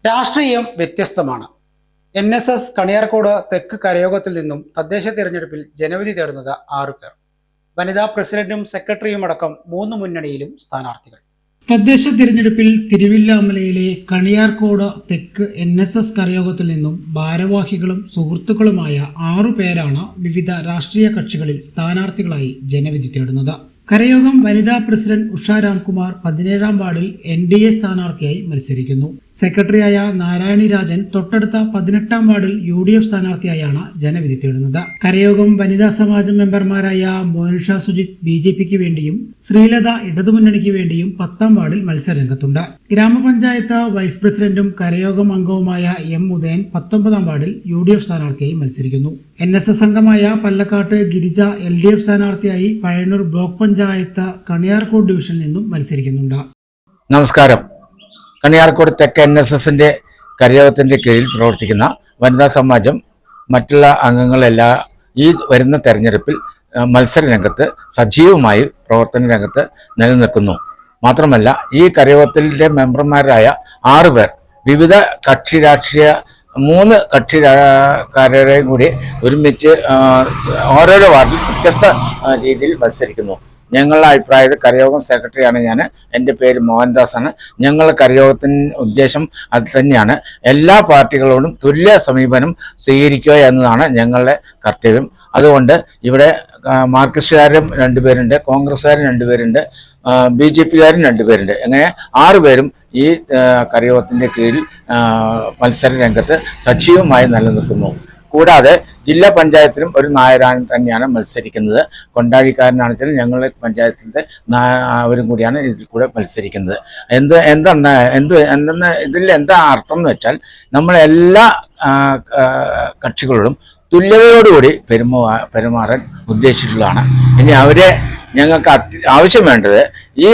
രാഷ്ട്രീയം വ്യത്യസ്തമാണ്. NSS കണിയാർക്കോട് തെക്ക് കരയോഗത്തിൽ നിന്നും തദ്ദേശ തിരഞ്ഞെടുപ്പിൽ ജനവിധി തേടുന്നത് 6 പേർ. വനിതാ പ്രസിഡന്റും സെക്രട്ടറിയും അടക്കം 3 മുന്നണിയിലും സ്ഥാനാർത്ഥികൾ. തദ്ദേശ തിരഞ്ഞെടുപ്പിൽ തിരുവില്ലാമലയിലെ കണിയാർക്കോട് തെക്ക് NSS കരയോഗത്തിൽ നിന്നും ഭാരവാഹികളും സുഹൃത്തുക്കളുമായ 6 പേരാണ് വിവിധ രാഷ്ട്രീയ കക്ഷികളിൽ സ്ഥാനാർത്ഥികളായി ജനവിധി തേടുന്നത്. കരയോഗം വനിതാ പ്രസിഡന്റ് ഉഷ രാംകുമാർ 17ാം വാർഡിൽ NDA സ്ഥാനാർത്ഥിയായി മത്സരിക്കുന്നു. സെക്രട്ടറിയായ നാരായണി രാജൻ തൊട്ടടുത്ത 18ാം വാർഡിൽ UDF സ്ഥാനാർത്ഥിയായാണ് ജനവിധി തേടുന്നത്. കരയോഗം വനിതാ സമാജം മെമ്പർമാരായ മോനിഷ സുജിത് BJPക്ക് വേണ്ടിയും ശ്രീലത ഇടതുമുന്നണിക്ക് വേണ്ടിയും 10ാം വാർഡിൽ മത്സരരംഗത്തുണ്ട്. ഗ്രാമപഞ്ചായത്ത് വൈസ് പ്രസിഡന്റും കരയോഗം അംഗവുമായ M ഉദയൻ 19ാം വാർഡിൽ UDF സ്ഥാനാർത്ഥിയായി മത്സരിക്കുന്നു. NSS അംഗമായ പല്ലക്കാട്ട് ഗിരിജ LDF സ്ഥാനാർത്ഥിയായി പഴയന്നൂർ ബ്ലോക്ക് പഞ്ചായത്ത് കണിയാർക്കോട് ഡിവിഷനിൽ നിന്നും മത്സരിക്കുന്നുണ്ട്. നമസ്കാരം. കണിയാർക്കോട് തെക്ക് NSSന്റെ കരയോഗത്തിന്റെ കീഴിൽ പ്രവർത്തിക്കുന്ന വനിതാ സമാജം മറ്റുള്ള അംഗങ്ങളെല്ലാം ഈ വരുന്ന തെരഞ്ഞെടുപ്പിൽ മത്സര രംഗത്ത് സജീവമായി പ്രവർത്തന രംഗത്ത് നിലനിൽക്കുന്നു. മാത്രമല്ല ഈ കരയോഗത്തിലെ മെമ്പർമാരായ 6 പേർ വിവിധ കക്ഷി രാഷ്ട്രീയ 3 കക്ഷിക്കാരെയും കൂടി ഒരുമിച്ച് ഓരോരോ വാർഡിൽ വ്യത്യസ്ത രീതിയിൽ മത്സരിക്കുന്നു. ഞങ്ങളുടെ അഭിപ്രായത്തിൽ കരയോഗം സെക്രട്ടറിയാണ് ഞാൻ. എൻ്റെ പേര് മോഹൻദാസാണ്. ഞങ്ങളുടെ കരയോഗത്തിന് ഉദ്ദേശം അത് തന്നെയാണ്. എല്ലാ പാർട്ടികളോടും തുല്യ സമീപനം സ്വീകരിക്കുക എന്നതാണ് ഞങ്ങളുടെ കർത്തവ്യം. അതുകൊണ്ട് ഇവിടെ മാർക്സിസ്റ്റുകാരും 2 പേരുണ്ട്, കോൺഗ്രസ്സുകാരും 2 പേരുണ്ട്, BJPക്കാരും 2 പേരുണ്ട്. അങ്ങനെ 6 പേരും ഈ കരയോഗത്തിൻ്റെ കീഴിൽ മത്സര രംഗത്ത് സജീവമായി നിലനിൽക്കുന്നു. കൂടാതെ ജില്ലാ പഞ്ചായത്തിലും ഒരു നായരാൻ തന്നെയാണ് മത്സരിക്കുന്നത്. കൊണ്ടാഴിക്കാരനാണെങ്കിലും ഞങ്ങളുടെ പഞ്ചായത്തിൻ്റെ അവരും കൂടിയാണ് ഇതിൽ കൂടെ മത്സരിക്കുന്നത്. എന്തെന്ന് ഇതിൽ എന്താ അർത്ഥം എന്ന് വെച്ചാൽ നമ്മളെല്ലാ കക്ഷികളോടും തുല്യതയോടുകൂടി പെരുമാറാൻ ഉദ്ദേശിച്ചിട്ടുള്ളതാണ്. ഇനി അവരെ ഞങ്ങൾക്ക് ആവശ്യം വേണ്ടത് ഈ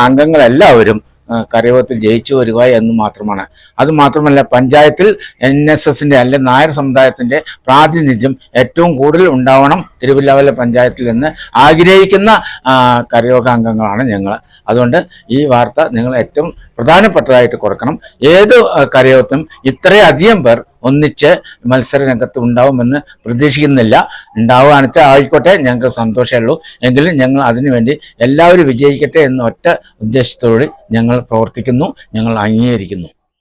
അംഗങ്ങളെല്ലാവരും കരയോഗത്തിൽ ജയിച്ചു വരിക എന്ന് മാത്രമാണ്. അതുമാത്രമല്ല പഞ്ചായത്തിൽ NSSന്റെ അല്ലെ നായർ സമുദായത്തിൻ്റെ പ്രാതിനിധ്യം ഏറ്റവും കൂടുതൽ ഉണ്ടാവണം തിരുവില്ലാമല പഞ്ചായത്തിൽ എന്ന് ആഗ്രഹിക്കുന്ന കരയോഗ അംഗങ്ങളാണ് ഞങ്ങൾ. അതുകൊണ്ട് ഈ വാർത്ത നിങ്ങൾ ഏറ്റവും പ്രധാനപ്പെട്ടതായിട്ട് കൊടുക്കണം. ഏത് കരയോഗത്തും ഇത്രയധികം പേർ ഒന്നിച്ച് മത്സര രംഗത്ത് ഉണ്ടാവുമെന്ന് പ്രതീക്ഷിക്കുന്നില്ല. ഉണ്ടാവുകയാണെന്ന് ആയിക്കോട്ടെ, ഞങ്ങൾക്ക് സന്തോഷമേ ഉള്ളൂ. എങ്കിലും ഞങ്ങൾ അതിനുവേണ്ടി എല്ലാവരും വിജയിക്കട്ടെ എന്ന ഒറ്റ ഉദ്ദേശത്തോടെ ഞങ്ങൾ പ്രവർത്തിക്കുന്നു, ഞങ്ങൾ അംഗീകരിക്കുന്നു.